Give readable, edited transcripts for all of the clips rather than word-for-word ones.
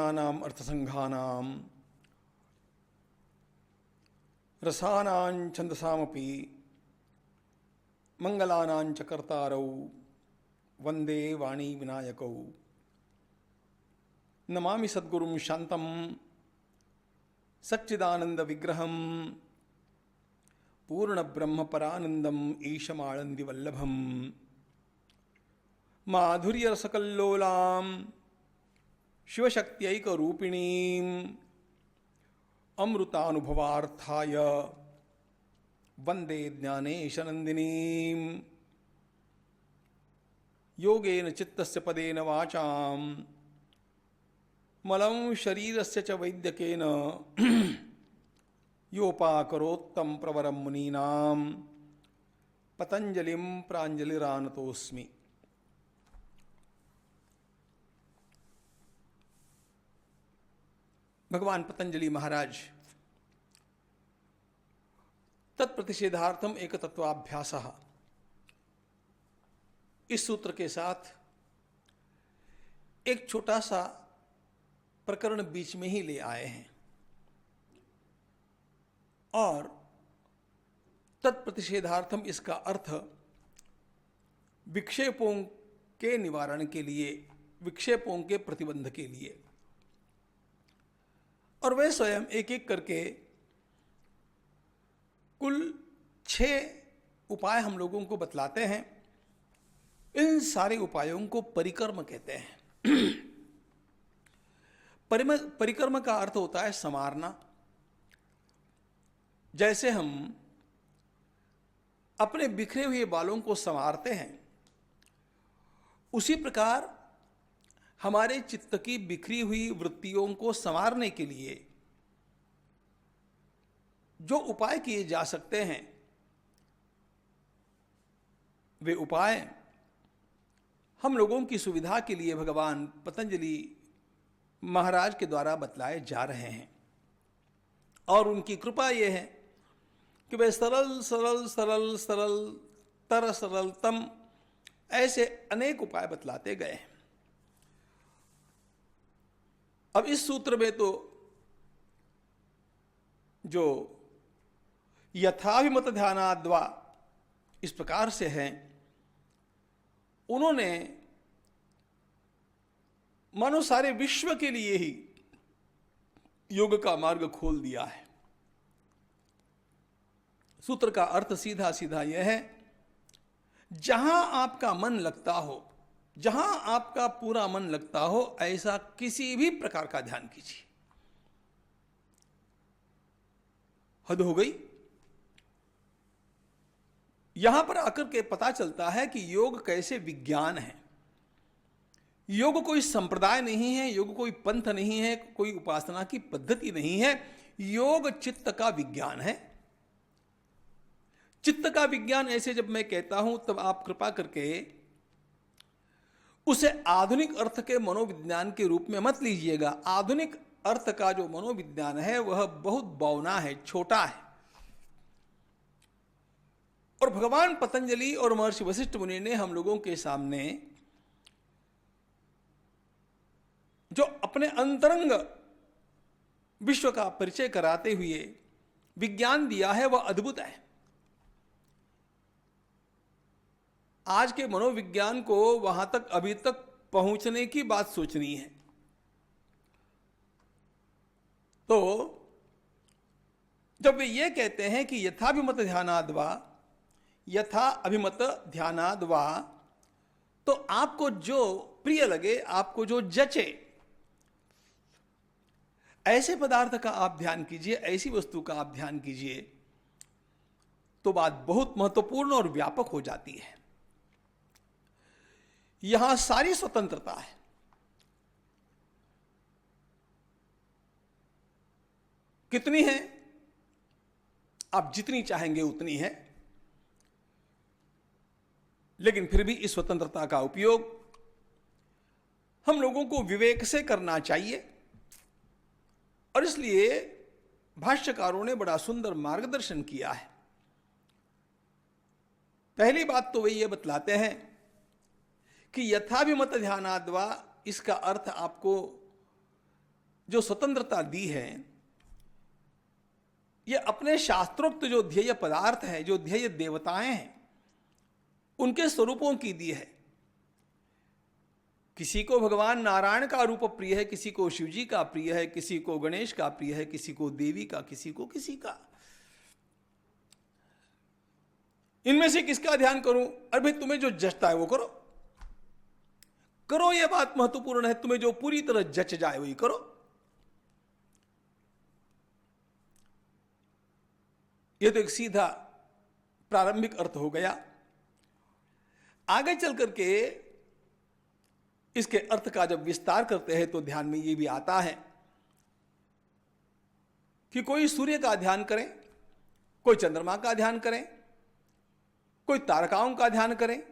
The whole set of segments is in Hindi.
वर्णानाम अर्थसंघानाम रसानां छंदसामपि मंगलानां च कर्तारौ वंदे वाणी विनायकौ। नमामि सद्गुरुं शांतं सच्चिदानंद विग्रहं पूर्ण ब्रह्म परानंदम ईशमानंदी वल्लभम। माधुर्य रसकल्लोलां शिवशक्त्यैक रूपिणीं अमृतानुभवार्थाय वंदे ज्ञानेशनंदिनीं। योगेन चित्तस्य पदेन वाचां मलं शरीरस्य च वैद्यकेन योपाकरोत्तम प्रवरं मुनीनां पतंजलिं प्राञ्जलिरानतोऽस्मि। भगवान पतंजलि महाराज तत्प्रतिषेधार्थम एक तत्वाभ्यासः इस सूत्र के साथ एक छोटा सा प्रकरण बीच में ही ले आए हैं और तत्प्रतिषेधार्थम इसका अर्थ विक्षेपों के निवारण के लिए, विक्षेपों के प्रतिबंध के लिए, और वे स्वयं एक एक करके कुल 6 उपाय हम लोगों को बतलाते हैं। इन सारे उपायों को परिकर्म कहते हैं। परिकर्म का अर्थ होता है संवारना। जैसे हम अपने बिखरे हुए बालों को संवारते हैं, उसी प्रकार हमारे चित्त की बिखरी हुई वृत्तियों को संवारने के लिए जो उपाय किए जा सकते हैं, वे उपाय हम लोगों की सुविधा के लिए भगवान पतंजलि महाराज के द्वारा बतलाए जा रहे हैं। और उनकी कृपा यह है कि वे सरल सरल सरल सरल तर सरलतम ऐसे अनेक उपाय बतलाते गए हैं। अब इस सूत्र में तो जो यथाभिमत ध्यानाद्वा इस प्रकार से है, उन्होंने मानो सारे विश्व के लिए ही योग का मार्ग खोल दिया है। सूत्र का अर्थ सीधा सीधा यह है, जहां आपका मन लगता हो, जहां आपका पूरा मन लगता हो, ऐसा किसी भी प्रकार का ध्यान कीजिए। हद हो गई। यहां पर आकर के पता चलता है कि योग कैसे विज्ञान है। योग कोई संप्रदाय नहीं है, योग कोई पंथ नहीं है, कोई उपासना की पद्धति नहीं है। योग चित्त का विज्ञान है। चित्त का विज्ञान ऐसे जब मैं कहता हूं तब आप कृपा करके उसे आधुनिक अर्थ के मनोविज्ञान के रूप में मत लीजिएगा। आधुनिक अर्थ का जो मनोविज्ञान है वह बहुत बौना है, छोटा है। और भगवान पतंजलि और महर्षि वशिष्ठ मुनि ने हम लोगों के सामने जो अपने अंतरंग विश्व का परिचय कराते हुए विज्ञान दिया है वह अद्भुत है। आज के मनोविज्ञान को वहां तक अभी तक पहुंचने की बात सोचनी है। तो जब वे ये कहते हैं कि यथाभिमत ध्यानाद्वा, यथा अभिमत ध्यानाद्वा, तो आपको जो प्रिय लगे, आपको जो जचे, ऐसे पदार्थ का आप ध्यान कीजिए, ऐसी वस्तु का आप ध्यान कीजिए, तो बात बहुत महत्वपूर्ण और व्यापक हो जाती है। यहां सारी स्वतंत्रता है। कितनी है? आप जितनी चाहेंगे उतनी है, लेकिन फिर भी इस स्वतंत्रता का उपयोग हम लोगों को विवेक से करना चाहिए। और इसलिए भाष्यकारों ने बड़ा सुंदर मार्गदर्शन किया है। पहली बात तो वे ये बतलाते हैं कि यथाभिमत ध्यानाद्वा, इसका अर्थ आपको जो स्वतंत्रता दी है, ये अपने शास्त्रोक्त जो ध्येय पदार्थ है, जो ध्येय देवताएं हैं, उनके स्वरूपों की दी है। किसी को भगवान नारायण का रूप प्रिय है, किसी को शिव जी का प्रिय है, किसी को गणेश का प्रिय है, किसी को देवी का, किसी को किसी का। इनमें से किसका ध्यान करूं? अरे भाई, तुम्हें जो जचता है वो करो, करो, यह बात महत्वपूर्ण है। तुम्हें जो पूरी तरह जच जाए वही करो। यह तो एक सीधा प्रारंभिक अर्थ हो गया। आगे चल करके इसके अर्थ का जब विस्तार करते हैं तो ध्यान में यह भी आता है कि कोई सूर्य का ध्यान करें, कोई चंद्रमा का ध्यान करें, कोई तारकाओं का ध्यान करें।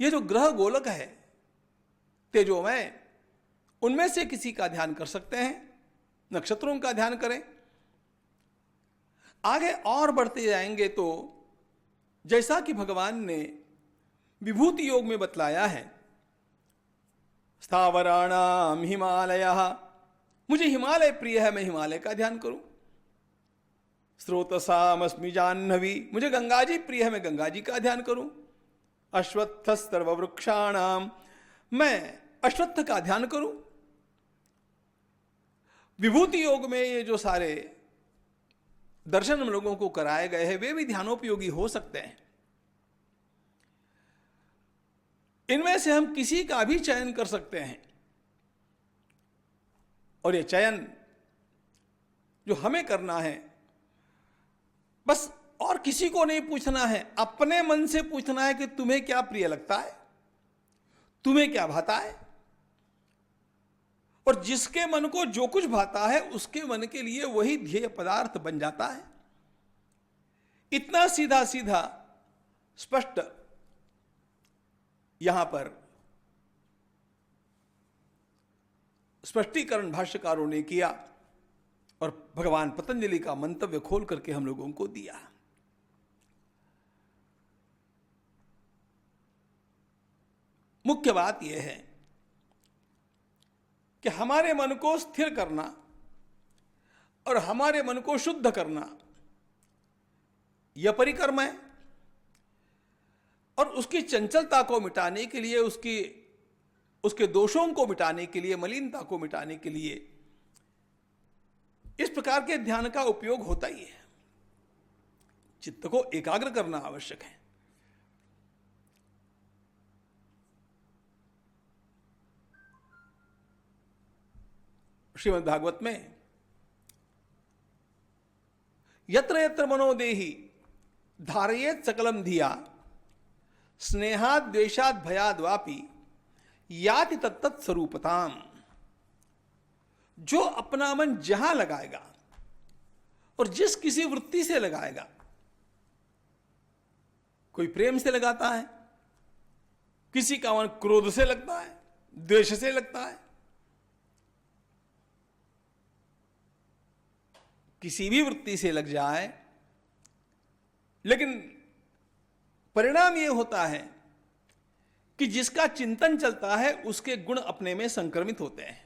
ये जो ग्रह गोलक है तेजोमय, उनमें से किसी का ध्यान कर सकते हैं, नक्षत्रों का ध्यान करें। आगे और बढ़ते जाएंगे तो जैसा कि भगवान ने विभूति योग में बतलाया है, स्थावराणाम हिमालयः, मुझे हिमालय प्रिय है, मैं हिमालय का ध्यान करूं। स्रोतसामस्मि जाह्नवी, मुझे गंगा जी प्रिय है, मैं गंगा जी का ध्यान करूं। अश्वत्थ सर्ववृक्षाणाम, मैं अश्वत्थ का ध्यान करूं। विभूति योग में ये जो सारे दर्शन हम लोगों को कराए गए हैं वे भी ध्यानोपयोगी हो सकते हैं। इनमें से हम किसी का भी चयन कर सकते हैं, और ये चयन जो हमें करना है, बस और किसी को नहीं पूछना है, अपने मन से पूछना है कि तुम्हें क्या प्रिय लगता है, तुम्हें क्या भाता है। और जिसके मन को जो कुछ भाता है उसके मन के लिए वही ध्येय पदार्थ बन जाता है। इतना सीधा सीधा स्पष्ट यहां पर स्पष्टीकरण भाष्यकारों ने किया और भगवान पतंजलि का मंतव्य खोल करके हम लोगों को दिया। मुख्य बात यह है कि हमारे मन को स्थिर करना और हमारे मन को शुद्ध करना यह परिक्रम है, और उसकी चंचलता को मिटाने के लिए, उसके दोषों को मिटाने के लिए, मलिनता को मिटाने के लिए इस प्रकार के ध्यान का उपयोग होता ही है। चित्त को एकाग्र करना आवश्यक है। श्रीमद् भागवत में यत्र यत्र मनोदेहि धारयेत सकलम धिया स्नेहाद द्वेषाद भयाद वापि याति तत्तत् स्वरूपताम, जो अपना मन जहां लगाएगा और जिस किसी वृत्ति से लगाएगा, कोई प्रेम से लगाता है, किसी का मन क्रोध से लगता है, द्वेष से लगता है, किसी भी वृत्ति से लग जाए, लेकिन परिणाम यह होता है कि जिसका चिंतन चलता है उसके गुण अपने में संक्रमित होते हैं।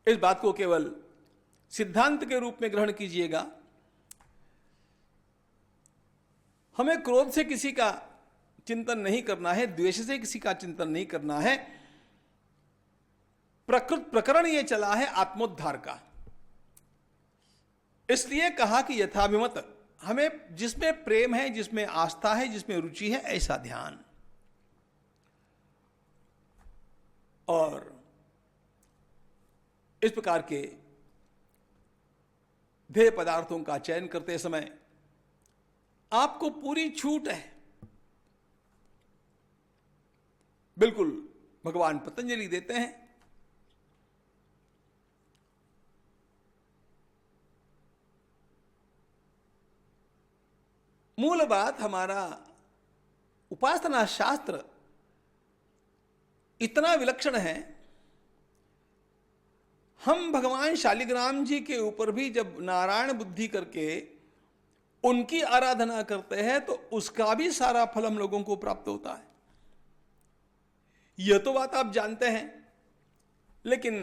इस बात को केवल सिद्धांत के रूप में ग्रहण कीजिएगा। हमें क्रोध से किसी का चिंतन नहीं करना है, द्वेष से किसी का चिंतन नहीं करना है। प्रकरण यह चला है आत्मोद्धार का, इसलिए कहा कि यथाभिमत, हमें जिसमें प्रेम है, जिसमें आस्था है, जिसमें रुचि है, ऐसा ध्यान। और इस प्रकार के ध्येय पदार्थों का चयन करते समय आपको पूरी छूट है। बिल्कुल भगवान पतंजलि देते हैं। मूल बात, हमारा उपासना शास्त्र इतना विलक्षण है, हम भगवान शालिग्राम जी के ऊपर भी जब नारायण बुद्धि करके उनकी आराधना करते हैं तो उसका भी सारा फल हम लोगों को प्राप्त होता है। यह तो बात आप जानते हैं, लेकिन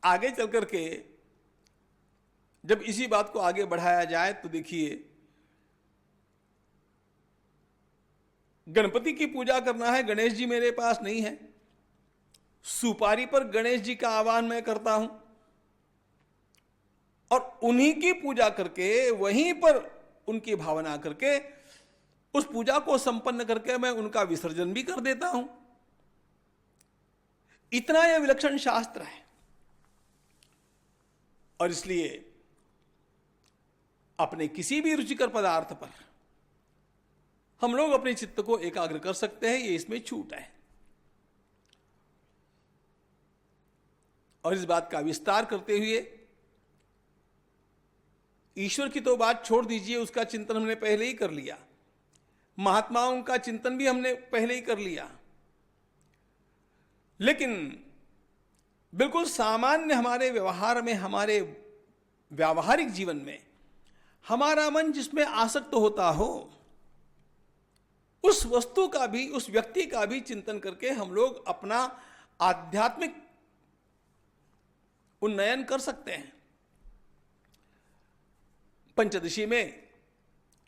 आगे चल करके जब इसी बात को आगे बढ़ाया जाए तो देखिए, गणपति की पूजा करना है, गणेश जी मेरे पास नहीं है, सुपारी पर गणेश जी का आह्वान मैं करता हूं और उन्हीं की पूजा करके, वहीं पर उनकी भावना करके, उस पूजा को संपन्न करके मैं उनका विसर्जन भी कर देता हूं। इतना यह विलक्षण शास्त्र है। और इसलिए अपने किसी भी रुचिकर पदार्थ पर हम लोग अपने चित्त को एकाग्र कर सकते हैं, ये इसमें छूट है। और इस बात का विस्तार करते हुए, ईश्वर की तो बात छोड़ दीजिए, उसका चिंतन हमने पहले ही कर लिया, महात्माओं का चिंतन भी हमने पहले ही कर लिया, लेकिन बिल्कुल सामान्य हमारे व्यवहार में, हमारे व्यावहारिक जीवन में हमारा मन जिसमें आसक्त होता हो, उस वस्तु का भी, उस व्यक्ति का भी चिंतन करके हम लोग अपना आध्यात्मिक उन्नयन कर सकते हैं। पंचदशी में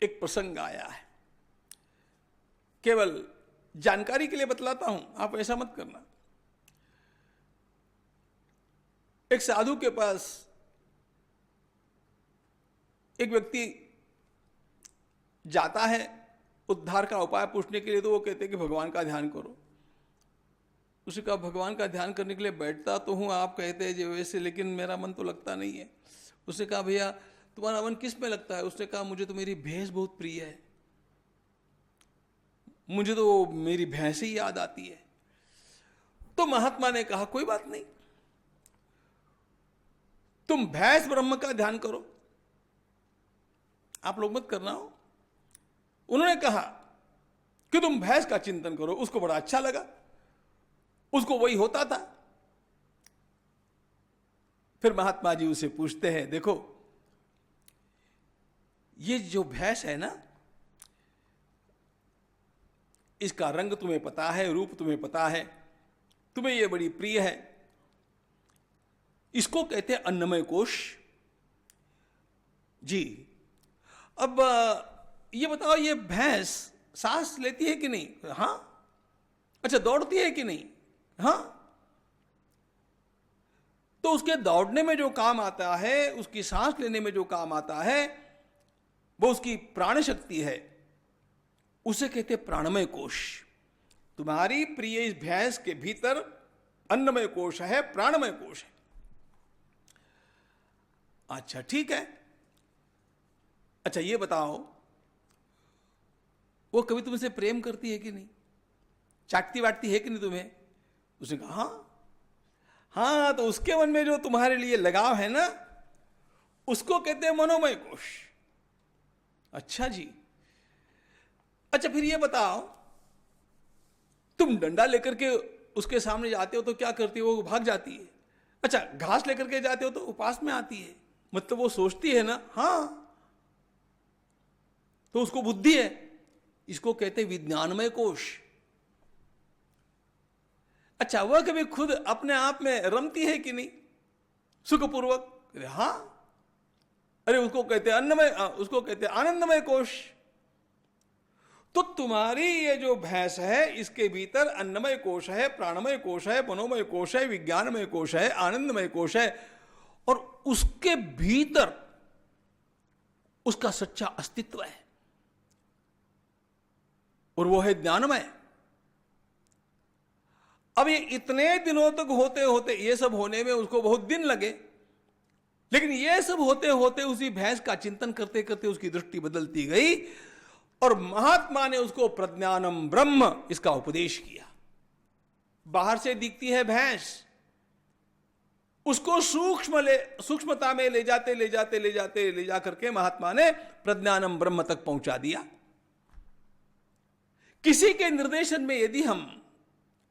एक प्रसंग आया है, केवल जानकारी के लिए बतलाता हूं, आप ऐसा मत करना। एक साधु के पास एक व्यक्ति जाता है उद्धार का उपाय पूछने के लिए, तो वो कहते हैं कि भगवान का ध्यान करो। उसे कहा, भगवान का ध्यान करने के लिए बैठता तो हूं, आप कहते हैं जो वैसे, लेकिन मेरा मन तो लगता नहीं है। उसने कहा, भैया तुम्हारा मन किस में लगता है? उसने कहा, मुझे तो मेरी भैंस बहुत प्रिय है, मुझे तो मेरी भैंस ही याद आती है। तो महात्मा ने कहा, कोई बात नहीं, तुम भैंस ब्रह्म का ध्यान करो, आप लोग मत करना हो। उन्होंने कहा कि तुम भैंस का चिंतन करो। उसको बड़ा अच्छा लगा, उसको वही होता था। फिर महात्मा जी उसे पूछते हैं, देखो ये जो भैंस है ना, इसका रंग तुम्हें पता है, रूप तुम्हें पता है, तुम्हें ये बड़ी प्रिय है, इसको कहते हैं अन्नमय कोश जी। अब ये बताओ, ये भैंस सांस लेती है कि नहीं? हाँ। अच्छा, दौड़ती है कि नहीं? हाँ। तो उसके दौड़ने में जो काम आता है, उसकी सांस लेने में जो काम आता है, वो उसकी प्राण शक्ति है, उसे कहते प्राणमय कोश। तुम्हारी प्रिय इस भैंस के भीतर अन्नमय कोश है, प्राणमय कोश है। अच्छा ठीक है। अच्छा ये बताओ, वो कभी तुमसे प्रेम करती है कि नहीं? चाटती वाटती है कि नहीं तुम्हें? उसने कहा हाँ। हाँ, तो उसके मन में जो तुम्हारे लिए लगाव है ना, उसको कहते हैं मनोमय कोश। अच्छा जी। अच्छा फिर ये बताओ, तुम डंडा लेकर के उसके सामने जाते हो तो क्या करती हो? वो भाग जाती है। अच्छा, घास लेकर के जाते हो तो उपास में आती है, मतलब वो सोचती है ना। हाँ, तो उसको बुद्धि है, इसको कहते विज्ञानमय कोश। अच्छा, वह कभी खुद अपने आप में रमती है कि नहीं सुखपूर्वक? हाँ। अरे उसको कहते अन्नमय, उसको कहते आनंदमय कोश। तो तुम्हारी ये जो भैंस है, इसके भीतर अन्नमय कोश है, प्राणमय कोश है, मनोमय कोश है, विज्ञानमय कोश है, आनंदमय कोश है, और उसके भीतर उसका सच्चा अस्तित्व है, और वो है ज्ञानमय। अब ये इतने दिनों तक होते होते, ये सब होने में उसको बहुत दिन लगे, लेकिन ये सब होते होते उसी भैंस का चिंतन करते करते उसकी दृष्टि बदलती गई, और महात्मा ने उसको प्रज्ञानम ब्रह्म इसका उपदेश किया। बाहर से दिखती है भैंस, उसको सूक्ष्मता में ले जा करके महात्मा ने प्रज्ञानम ब्रह्म तक पहुंचा दिया। किसी के निर्देशन में यदि हम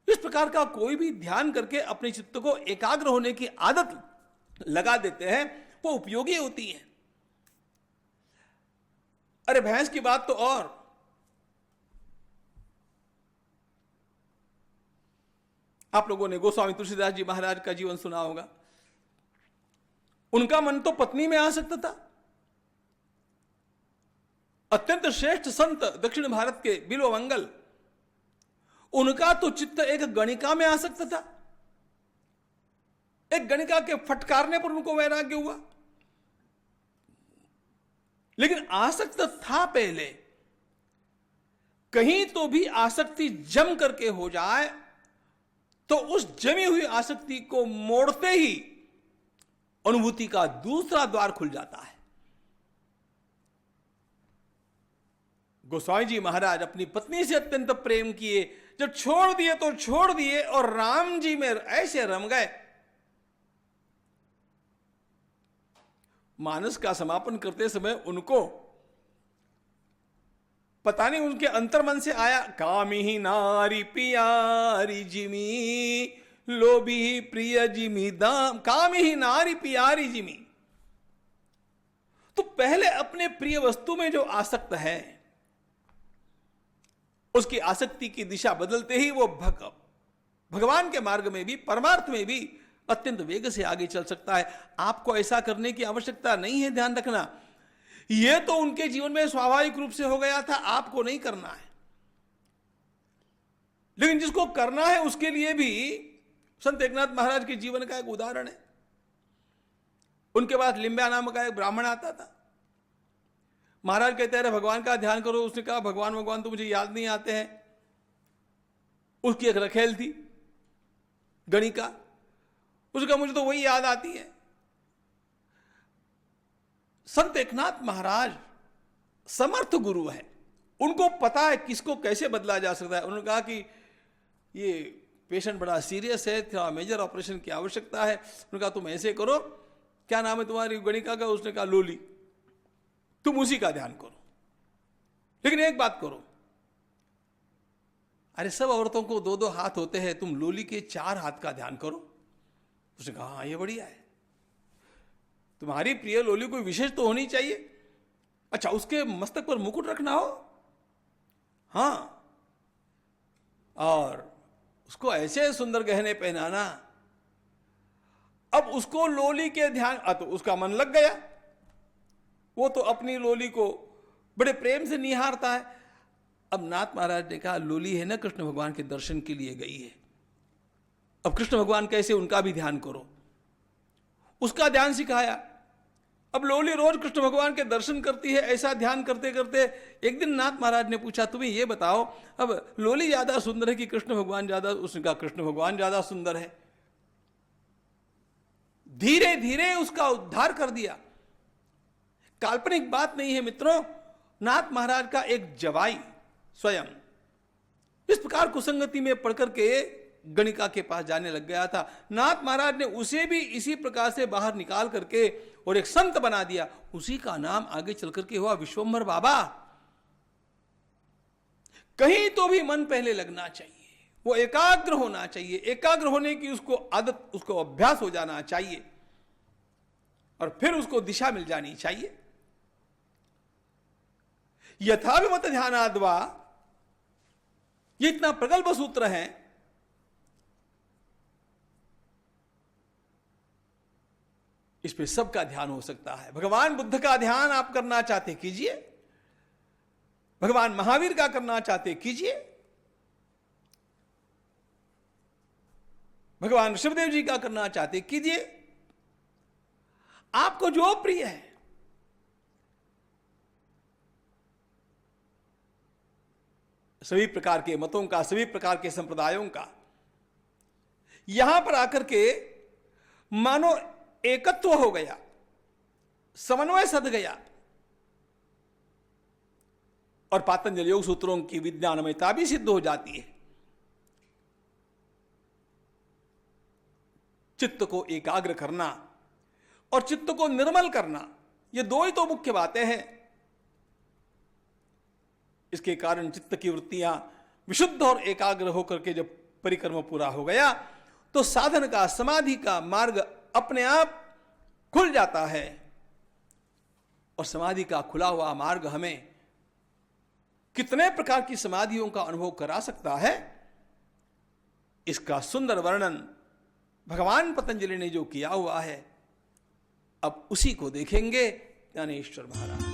इस प्रकार का कोई भी ध्यान करके अपने चित्त को एकाग्र होने की आदत लगा देते हैं, वो उपयोगी होती है। अरे भैंस की बात तो और, आप लोगों ने गोस्वामी तुलसीदास जी महाराज का जीवन सुना होगा। उनका मन तो पत्नी में आसक्त था। अत्यंत श्रेष्ठ संत दक्षिण भारत के बिल्वमंगल, उनका तो चित्त एक गणिका में आसक्त था। एक गणिका के फटकारने पर उनको वैराग्य हुआ। लेकिन आसक्त था पहले, कहीं तो भी आसक्ति जम करके हो जाए तो उस जमी हुई आसक्ति को मोड़ते ही अनुभूति का दूसरा द्वार खुल जाता है। गोस्वामी जी महाराज अपनी पत्नी से अत्यंत प्रेम किए, जब छोड़ दिए तो छोड़ दिए और राम जी में ऐसे रम गए। मानस का समापन करते समय उनको पता नहीं उनके अंतर्मन से आया, कामी ही नारी पियारी जिमी लोभी प्रिय जिमी दाम, कामी ही नारी पियारी जिमी। तो पहले अपने प्रिय वस्तु में जो आसक्त है, उसकी आसक्ति की दिशा बदलते ही वो भगवान के मार्ग में भी, परमार्थ में भी अत्यंत वेग से आगे चल सकता है। आपको ऐसा करने की आवश्यकता नहीं है, ध्यान रखना। यह तो उनके जीवन में स्वाभाविक रूप से हो गया था, आपको नहीं करना है। लेकिन जिसको करना है उसके लिए भी संत एकनाथ महाराज के जीवन का एक उदाहरण है। उनके पास लिंब्या नाम का एक ब्राह्मण आता था। महाराज कहते हैं भगवान का ध्यान करो। उसने कहा भगवान भगवान तो मुझे याद नहीं आते हैं। उसकी एक रखेल थी गणिका, उसका मुझे तो वही याद आती है। संत एकनाथ महाराज समर्थ गुरु है, उनको पता है किसको कैसे बदला जा सकता है। उन्होंने कहा कि ये पेशेंट बड़ा सीरियस है, थोड़ा मेजर ऑपरेशन की आवश्यकता है। उन्होंने कहा तुम ऐसे करो, क्या नाम है तुम्हारी गणिका का? उसने कहा लोली। तुम उसी का ध्यान करो, लेकिन एक बात करो, अरे सब औरतों को 2-2 हाथ होते हैं, तुम लोली के 4 हाथ का ध्यान करो। उसने कहा हाँ ये बढ़िया है, तुम्हारी प्रिय लोली कोई विशेष तो होनी चाहिए। अच्छा उसके मस्तक पर मुकुट रखना हो, हाँ, और उसको ऐसे सुंदर गहने पहनाना। अब उसको लोली के ध्यान, तो उसका मन लग गया। वो तो अपनी लोली को बड़े प्रेम से निहारता है। अब नाथ महाराज ने कहा लोली है ना कृष्ण भगवान के दर्शन के लिए गई है, अब कृष्ण भगवान कैसे, उनका भी ध्यान करो। उसका ध्यान सिखाया। अब लोली रोज कृष्ण भगवान के दर्शन करती है। ऐसा ध्यान करते करते एक दिन नाथ महाराज ने पूछा तुम्हें ये बताओ अब लोली ज्यादा सुंदर है कि कृष्ण भगवान ज्यादा? उसने कहा कृष्ण भगवान ज्यादा सुंदर है। धीरे धीरे उसका उद्धार कर दिया। काल्पनिक बात नहीं है मित्रों। नाथ महाराज का एक जवाई स्वयं इस प्रकार कुसंगति में पढ़कर के गणिका के पास जाने लग गया था। नाथ महाराज ने उसे भी इसी प्रकार से बाहर निकाल करके और एक संत बना दिया। उसी का नाम आगे चल करके हुआ विश्वंभर बाबा। कहीं तो भी मन पहले लगना चाहिए, वो एकाग्र होना चाहिए। एकाग्र होने की उसको आदत, उसको अभ्यास हो जाना चाहिए और फिर उसको दिशा मिल जानी चाहिए। यथाभिमत ध्यानाद्वा, ये इतना प्रगल्भ सूत्र है। इस पे सबका ध्यान हो सकता है। भगवान बुद्ध का ध्यान आप करना चाहते कीजिए, भगवान महावीर का करना चाहते कीजिए, भगवान ऋषभदेव जी का करना चाहते कीजिए। आपको जो प्रिय है सभी प्रकार के मतों का, सभी प्रकार के संप्रदायों का यहां पर आकर के मानो एकत्व हो गया, समन्वय सध गया और पातंजल योग सूत्रों की विज्ञानमयता भी सिद्ध हो जाती है। चित्त को एकाग्र करना और चित्त को निर्मल करना, ये दो ही तो मुख्य बातें हैं। इसके कारण चित्त की वृत्तियां विशुद्ध और एकाग्र होकर के जब परिक्रम पूरा हो गया तो साधन का, समाधि का मार्ग अपने आप खुल जाता है। और समाधि का खुला हुआ मार्ग हमें कितने प्रकार की समाधियों का अनुभव करा सकता है, इसका सुंदर वर्णन भगवान पतंजलि ने जो किया हुआ है, अब उसी को देखेंगे ज्ञानेश्वर महाराज।